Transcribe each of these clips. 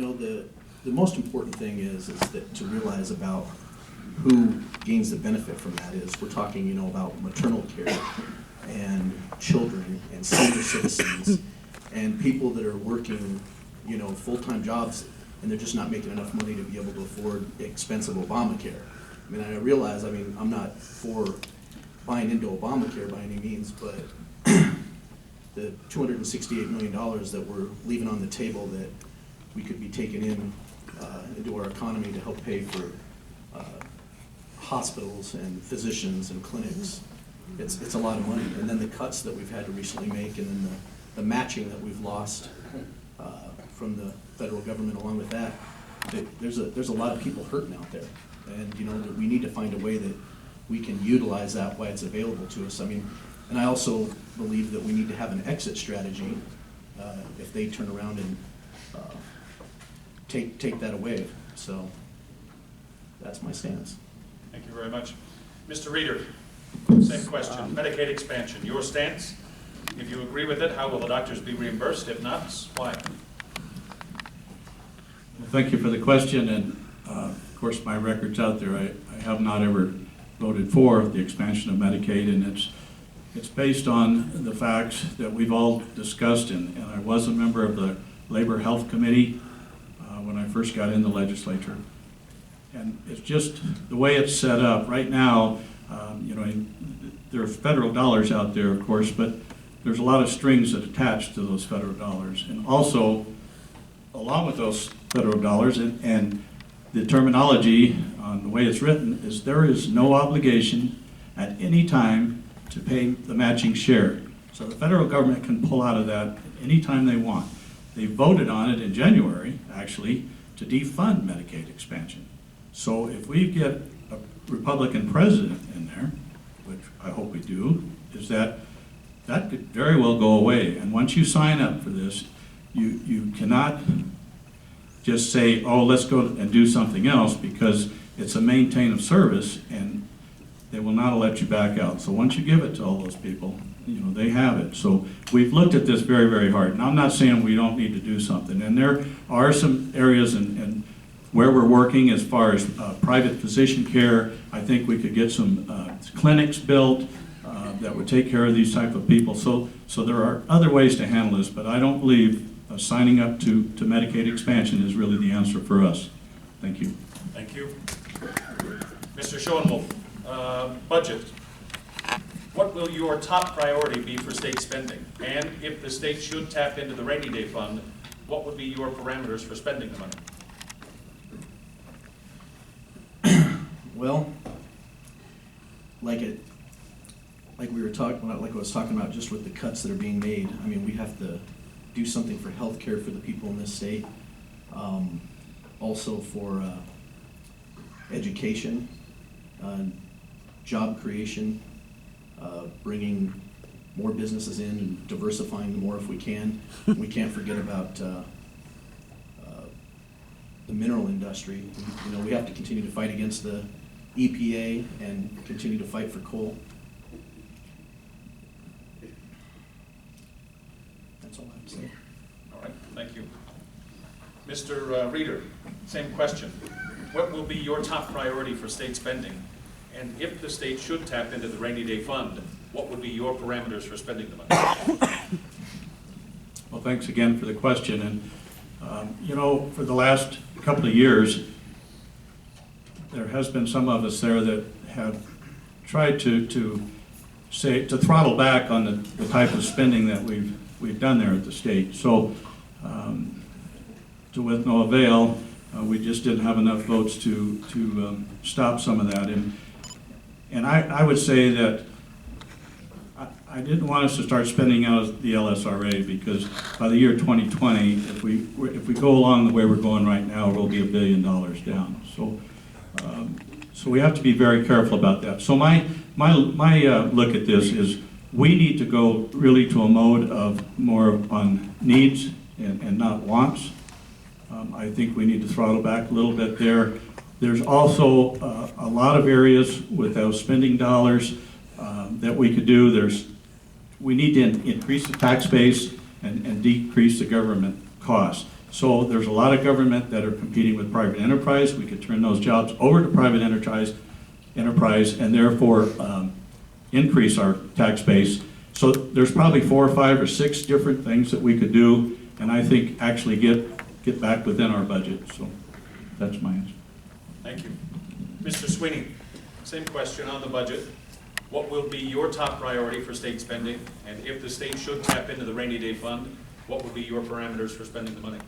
know, the most important thing is that to realize about who gains the benefit from that is we're talking, you know, about maternal care and children and senior citizens and people that are working, you know, full-time jobs and they're just not making enough money to be able to afford expensive Obamacare. I mean, I realize, I mean, I'm not for buying into Obamacare by any means, but the $268 million that we're leaving on the table that we could be taking into our economy to help pay for hospitals and physicians and clinics, it's a lot of money. And then the cuts that we've had to recently make, and then the matching that we've lost from the federal government along with that, there's a lot of people hurting out there. And you know, that we need to find a way that we can utilize that while it's available to us. I mean, and I also believe that we need to have an exit strategy if they turn around and take that away. So that's my stance. Thank you very much. Mr. Reeder, same question. Medicaid expansion, your stance? If you agree with it, how will the doctors be reimbursed? If not, why? Well, thank you for the question, and of course my record's out there. I have not ever voted for the expansion of Medicaid, and it's based on the facts that we've all discussed, and I was a member of the Labor Health Committee when I first got in the legislature. And it's just the way it's set up right now. You know, there are federal dollars out there, of course, but there's a lot of strings that attach to those federal dollars. And also, along with those federal dollars, and the terminology on the way it's written is there is no obligation at any time to pay the matching share. So the federal government can pull out of that any time they want. They voted on it in January, actually, to defund Medicaid expansion. So if we get a Republican president in there, which I hope we do, is that could very well go away. And once you sign up for this, you cannot just say, oh, let's go and do something else, because it's a maintain of service and they will not let you back out. So once you give it to all those people, you know, they have it. So we've looked at this very, very hard. And I'm not saying we don't need to do something. And there are some areas in where we're working as far as private physician care. I think we could get some clinics built that would take care of these type of people. So there are other ways to handle this, but I don't believe signing up to Medicaid expansion is really the answer for us. Thank you. Thank you. Mr. Schoenwolf, budget. What will your top priority be for state spending? And if the state should tap into the rainy day fund, what would be your parameters for spending the money? Well, like we were talking about, like I was talking about, just with the cuts that are being made. I mean, we have to do something for health care for the people in this state. Also for education, job creation, bringing more businesses in and diversifying more if we can. We can't forget about the mineral industry. You know, we have to continue to fight against the EPA and continue to fight for coal. That's all I have to say. All right, thank you. Mr. Reeder, same question. What will be your top priority for state spending? And if the state should tap into the rainy day fund, what would be your parameters for spending the money? Well, thanks again for the question. And you know, for the last couple of years, there has been some of us there that have tried to throttle back on the type of spending that we've done there at the state. So, with no avail, we just didn't have enough votes to stop some of that. And I would say that I didn't want us to start spending out the LSRA, because by the year 2020, if we go along the way we're going right now, we'll be $1 billion down. So we have to be very careful about that. So my look at this is we need to go really to a mode of more on needs and not wants. I think we need to throttle back a little bit there. There's also a lot of areas with those spending dollars that we could do. We need to increase the tax base and decrease the government costs. So there's a lot of government that are competing with private enterprise. We could turn those jobs over to private enterprise, and therefore increase our tax base. So there's probably 4 or 5 or 6 different things that we could do, and I think actually get back within our budget. So that's my answer. Thank you. Mr. Sweeney, same question on the budget. What will be your top priority for state spending? And if the state should tap into the rainy day fund, what would be your parameters for spending the money?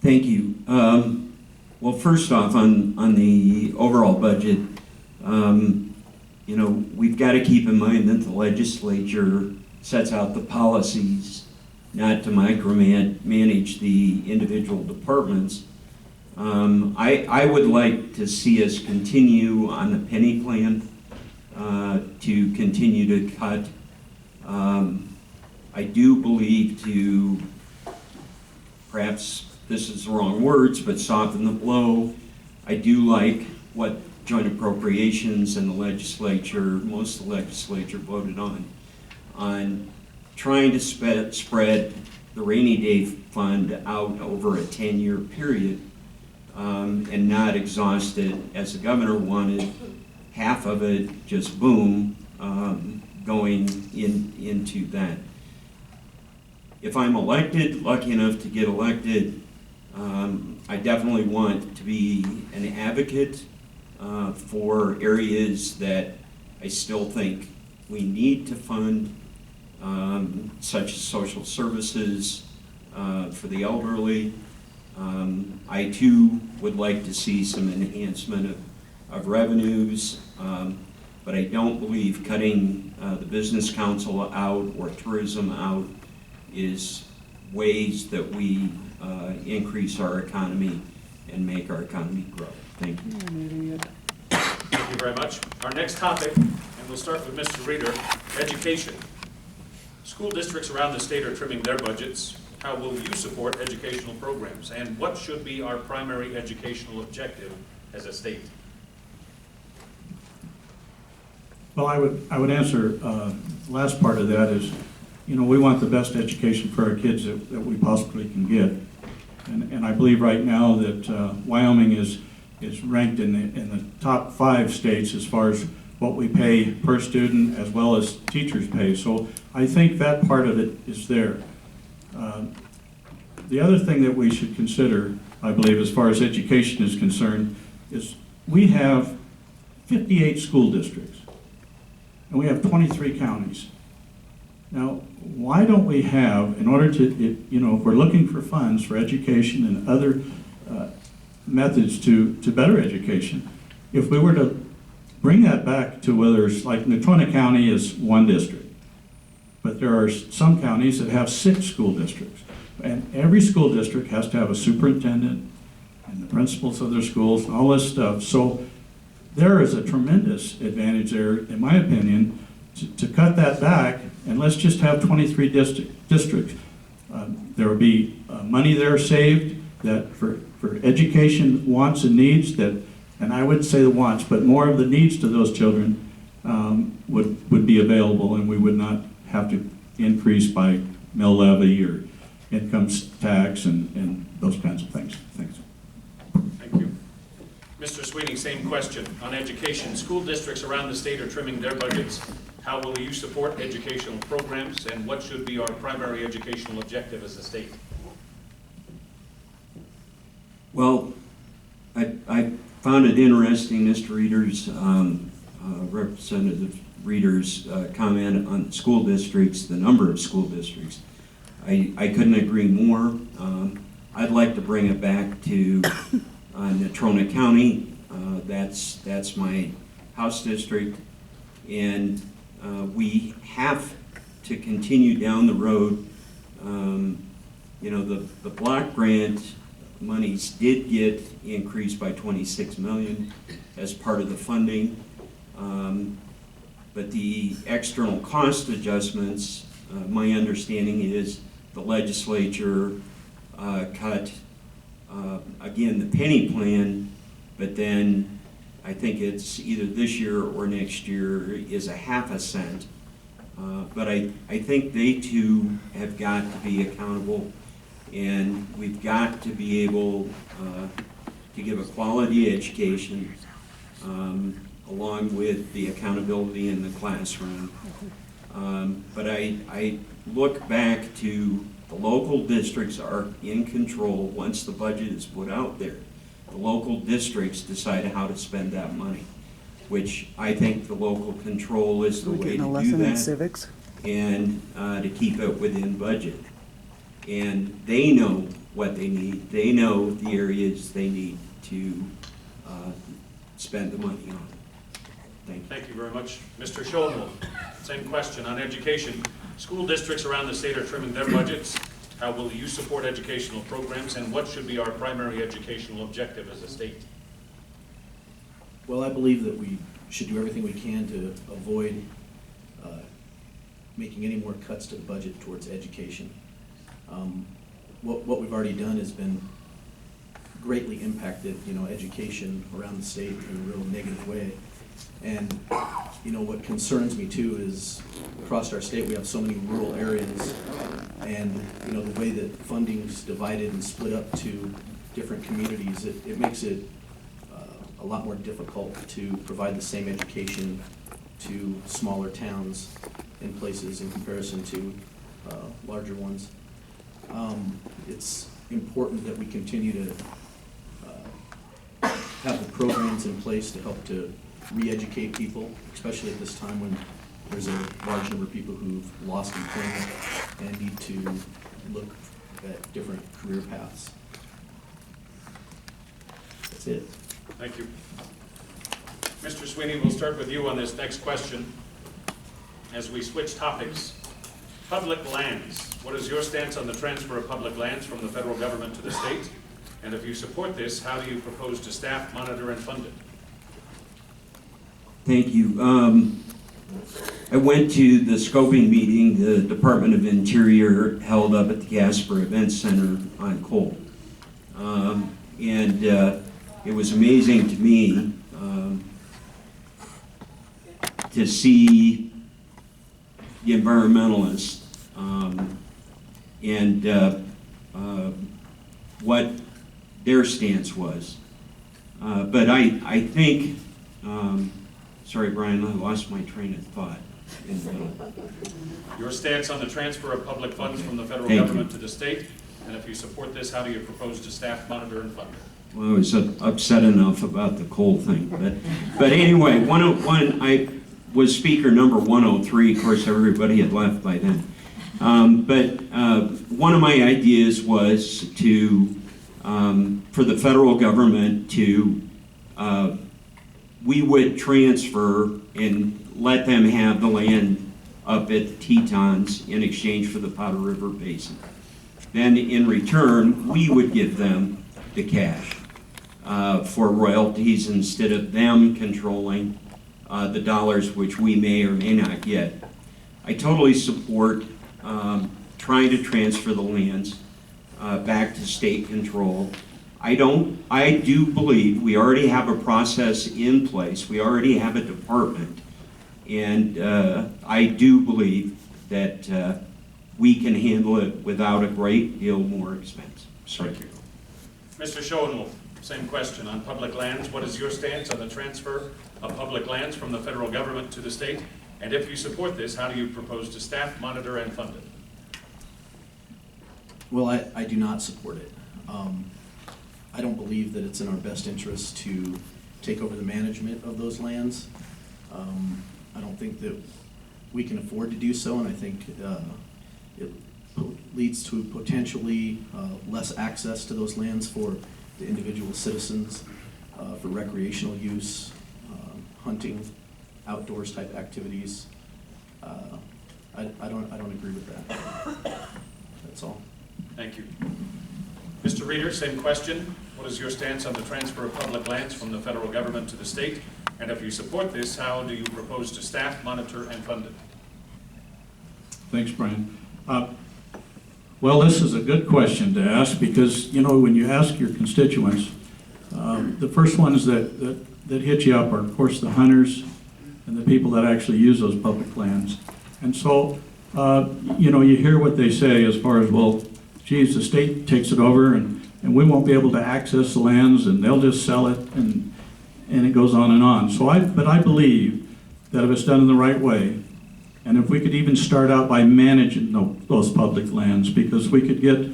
Thank you. Well, first off, on the overall budget, you know, we've got to keep in mind that the legislature sets out the policies, not to micromanage the individual departments. I would like to see us continue on the penny plan, to continue to cut. I do believe to, perhaps this is the wrong words, but soften the blow. I do like what joint appropriations and the legislature, most of the legislature voted on trying to spread the rainy day fund out over a 10-year period, and not exhaust it as the governor wanted, half of it just boom, going into that. If I'm elected, lucky enough to get elected, I definitely want to be an advocate for areas that I still think we need to fund, such as social services for the elderly. I too would like to see some enhancement of revenues, but I don't believe cutting the business council out or tourism out is ways that we increase our economy and make our economy grow. Thank you. Thank you very much. Our next topic, and we'll start with Mr. Reeder, education. School districts around the state are trimming their budgets. How will you support educational programs? And what should be our primary educational objective as a state? Well, I would answer the last part of that is, you know, we want the best education for our kids that we possibly can get. And I believe right now that Wyoming is ranked in the top 5 states as far as what we pay per student as well as teachers pay. So I think that part of it is there. The other thing that we should consider, I believe, as far as education is concerned, is we have 58 school districts, and we have 23 counties. Now, why don't we have, in order to, you know, if we're looking for funds for education and other methods to better education, if we were to bring that back to whether it's like Natrona County is 1 district, but there are some counties that have 6 school districts. And every school district has to have a superintendent and the principals of their schools and all this stuff. So there is a tremendous advantage there, in my opinion, to cut that back, and let's just have 23 districts. There will be money there saved that for education wants and needs that, and I wouldn't say the wants, but more of the needs to those children would be available, and we would not have to increase by mill levy or income tax and those kinds of things. Thanks. Thank you. Mr. Sweeney, same question on education. School districts around the state are trimming their budgets. How will you support educational programs, and what should be our primary educational objective as a state? Well, I found it interesting, Mr. Reeder's, Representative Reeder's comment on the school districts, the number of school districts. I couldn't agree more. I'd like to bring it back to Natrona County. That's my house district, and we have to continue down the road. You know, the block grant monies did get increased by $26 million as part of the funding, but the external cost adjustments, my understanding is the legislature cut, again, the penny plan, but then I think it's either this year or next year is a ½ cent. But I think they too have got to be accountable And we've got to be able to give a quality education along with the accountability in the classroom. But I look back to the local districts are in control once the budget is put out there. The local districts decide how to spend that money, which I think the local control is the We're way getting a to do lesson in that, civics. and to keep it within budget. And they know what they need. They know the areas they need to spend the money on. Thank you. Thank you very much. Mr. Schoenwald, same question on education. School districts around the state are trimming their budgets. How will you support educational programs, and what should be our primary educational objective as a state? Well, I believe that we should do everything we can to avoid making any more cuts to the budget towards education. What we've already done has been greatly impacted, education around the state in a real negative way. And, what concerns me too is across our state, we have so many rural areas, and, the way that funding's divided and split up to different communities, it makes it a lot more difficult to provide the same education to smaller towns and places in comparison to larger ones. It's important that we continue to have the programs in place to help to re-educate people, especially at this time when there's a large number of people who've lost employment and need to look at different career paths. That's it. Thank you. Mr. Sweeney, we'll start with you on this next question. As we switch topics, public lands. What is your stance on the transfer of public lands from the federal government to the state? And if you support this, how do you propose to staff, monitor, and fund it? Thank you. I went to the scoping meeting the Department of Interior held up at the Casper Event Center on coal. And it was amazing to me to see the environmentalists and what their stance was. But I think, sorry, Brian, I lost my train of thought in the middle. Your stance on the transfer of public funds from the federal Thank government you. to the state, and if you support this, how do you propose to staff, monitor, and fund it? Well, I was upset enough about the coal thing, but anyway, I was speaker number 103. Of course, everybody had left by then. But one of my ideas was to, for the federal government to, we would transfer and let them have the land up at the Tetons in exchange for the Powder River Basin. Then in return, we would give them the cash for royalties instead of them controlling the dollars which we may or may not get. I totally support trying to transfer the lands back to state control. I do believe we already have a process in place. We already have a department. And I do believe that we can handle it without a great deal more expense. Sorry. Thank you. Mr. Schoenwald, same question on public lands. What is your stance on the transfer of public lands from the federal government to the state? And if you support this, how do you propose to staff, monitor, and fund it? Well, I do not support it. I don't believe that it's in our best interest to take over the management of those lands. I don't think that we can afford to do so, and I think it leads to potentially less access to those lands for the individual citizens, for recreational use, hunting, outdoors type activities. I don't agree with that. That's all. Thank you. Mr. Reeder, same question. What is your stance on the transfer of public lands from the federal government to the state? And if you support this, how do you propose to staff, monitor, and fund it? Thanks, Brian. Well, this is a good question to ask because, when you ask your constituents, the first ones that hit you up are, of course, the hunters and the people that actually use those public lands. And so, you hear what they say as far as, well, geez, the state takes it over and we won't be able to access the lands and they'll just sell it and it goes on and on. But I believe that if it's done in the right way, and if we could even start out by managing those public lands, because we could get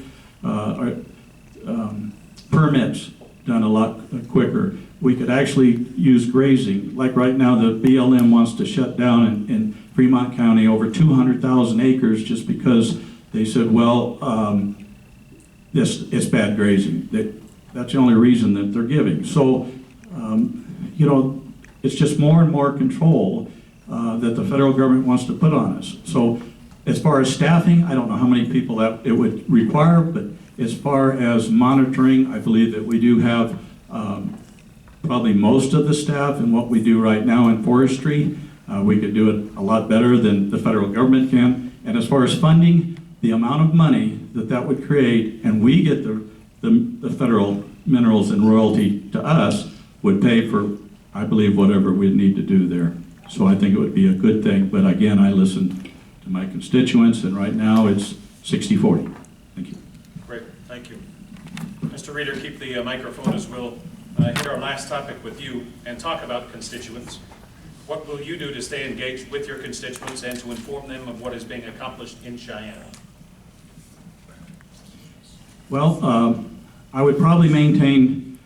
permits done a lot quicker. We could actually use grazing. Like right now, the BLM wants to shut down in Fremont County over 200,000 acres just because they said, well, it's bad grazing. That's the only reason that they're giving. So, you know, it's just more and more control that the federal government wants to put on us. So as far as staffing, I don't know how many people that it would require, but as far as monitoring, I believe that we do have probably most of the staff in what we do right now in forestry. We could do it a lot better than the federal government can. And as far as funding, the amount of money that would create, and we get the federal minerals and royalty to us, would pay for, I believe, whatever we'd need to do there. So I think it would be a good thing. But again, I listened to my constituents, and right now it's 60-40. Thank you. Great, thank you. Mr. Reader, keep the microphone as we'll hit our last topic with you and talk about constituents. What will you do to stay engaged with your constituents and to inform them of what is being accomplished in Cheyenne? Well, I would probably maintain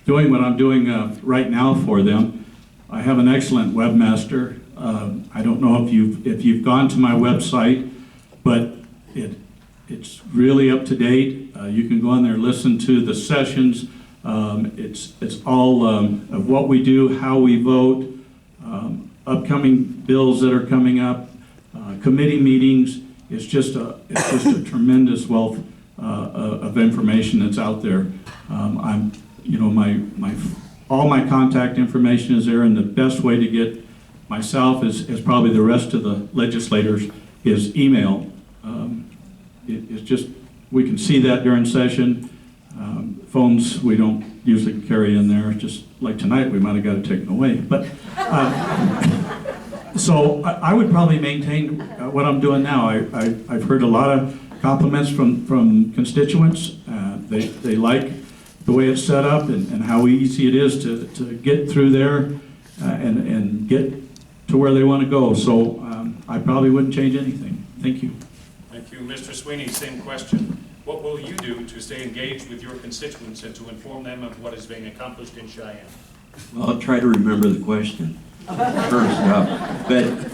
doing what I'm doing right now for them. I have an excellent webmaster. I don't know if you've gone to my website, but it's really up to date. You can go on there, listen to the sessions. It's all of what we do, how we vote, upcoming bills that are coming up, committee meetings. It's just a tremendous wealth of information that's out there. All my contact information is there, and the best way to get myself is probably the rest of the legislators is email. It's just, we can see that during session. Phones we don't usually carry in there. Just like tonight, we might have got it taken away. But so I would probably maintain what I'm doing now. I've heard a lot of compliments from constituents. They like the way it's set up and how easy it is to get through there and get to where they want to go. So I probably wouldn't change anything. Thank you. Thank you. Mr. Sweeney, same question. What will you do to stay engaged with your constituents and to inform them of what is being accomplished in Cheyenne? Well, I'll try to remember the question first up. But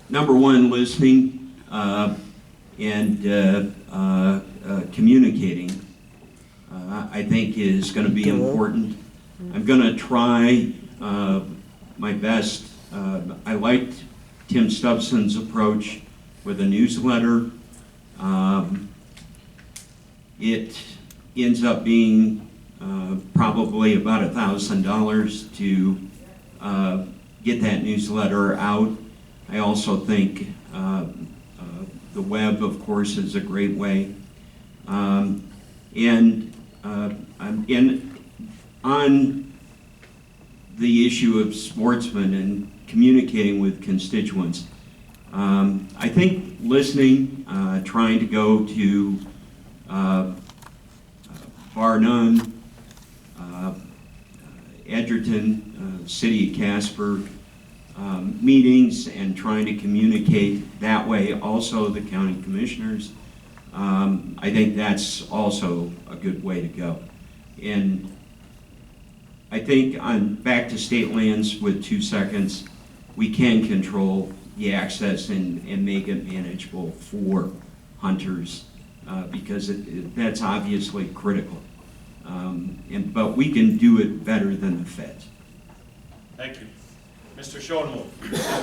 number one, listening and communicating, I think is going to be important. I'm going to try my best. I liked Tim Stubbson's approach with a newsletter. It ends up being probably about $1,000 to get that newsletter out. I also think the web, of course, is a great way. And on the issue of sportsmen and communicating with constituents, I think listening, trying to go to bar none, Edgerton, City of Casper meetings, and trying to communicate that way. Also the county commissioners. I think that's also a good way to go. And I think on back to state lands with 2 seconds, we can control the access and make it manageable for hunters because that's obviously critical. But we can do it better than the feds. Thank you. Mr. Schoenwolf,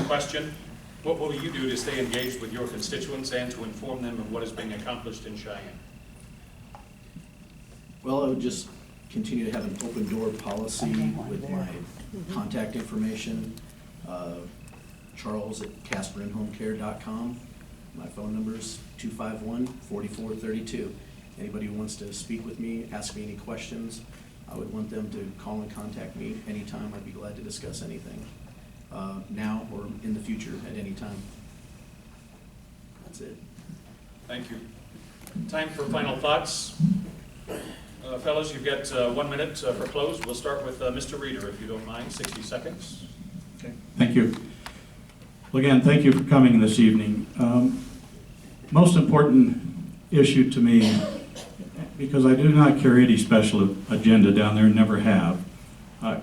question. What will you do to stay engaged with your constituents and to inform them of what is being accomplished in Cheyenne? Well, I would just continue to have an open door policy with my contact information. Charles at CasperInHomeCare.com. My phone number is 251-4432. Anybody who wants to speak with me, ask me any questions, I would want them to call and contact me anytime. I'd be glad to discuss anything, now or in the future at any time. That's it. Thank you. Time for final thoughts. Fellas, you've got 1 minute for close. We'll start with Mr. Reader, if you don't mind, 60 seconds. Thank you. Well, again, thank you for coming this evening. Most important issue to me, because I do not carry any special agenda down there, and never have,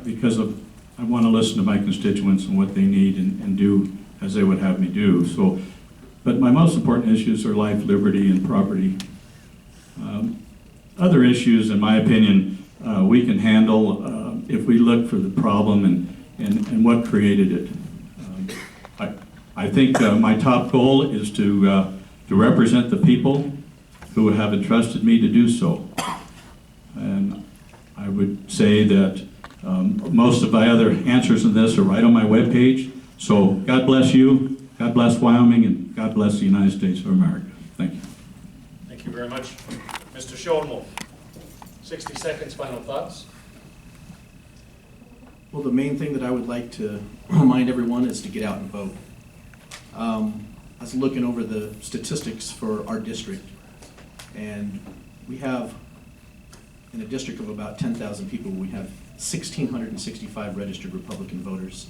because I want to listen to my constituents and what they need and do as they would have me do. So, but my most important issues are life, liberty, and property. Other issues, in my opinion, we can handle if we look for the problem and what created it. I think my top goal is to represent the people who have entrusted me to do so. And I would say that most of my other answers in this are right on my webpage. So God bless you, God bless Wyoming, and God bless the United States of America. Thank you. Thank you very much. Mr. Schoenwolf, 60 seconds, final thoughts. Well, the main thing that I would like to remind everyone is to get out and vote. I was looking over the statistics for our district, and we have, in a district of about 10,000 people, we have 1,665 registered Republican voters.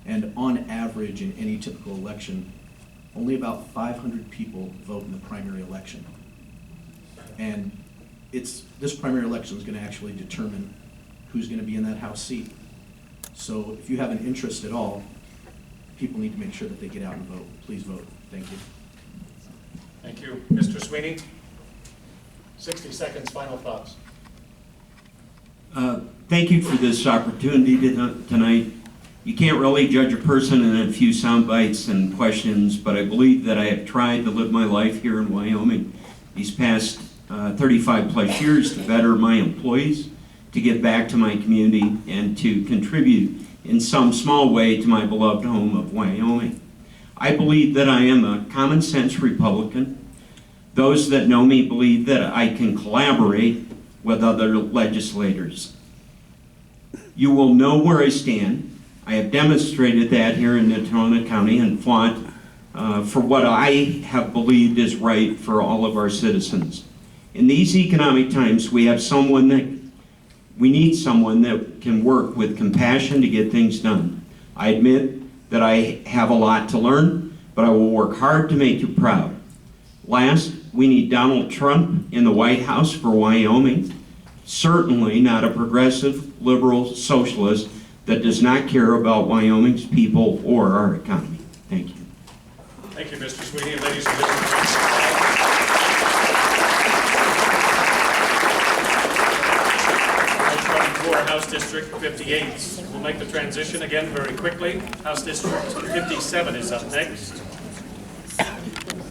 And on average, in any typical election, only about 500 people vote in the primary election. And this primary election is going to actually determine who's going to be in that House seat. So if you have an interest at all, people need to make sure that they get out and vote. Please vote. Thank you. Thank you. Mr. Sweeney, 60 seconds, final thoughts. Thank you for this opportunity tonight. You can't really judge a person in a few sound bites and questions, but I believe that I have tried to live my life here in Wyoming these past 35 plus years to better my employees, to give back to my community, and to contribute in some small way to my beloved home of Wyoming. I believe that I am a common sense Republican. Those that know me believe that I can collaborate with other legislators. You will know where I stand. I have demonstrated that here in Natona County and fought for what I have believed is right for all of our citizens. In these economic times, we need someone that can work with compassion to get things done. I admit that I have a lot to learn, but I will work hard to make you proud. Last, we need Donald Trump in the White House for Wyoming. Certainly not a progressive, liberal, socialist that does not care about Wyoming's people or our economy. Thank you. Thank you, Mr. Sweeney. And ladies and gentlemen, for House District 58. We'll make the transition again very quickly. House District 57 is up next.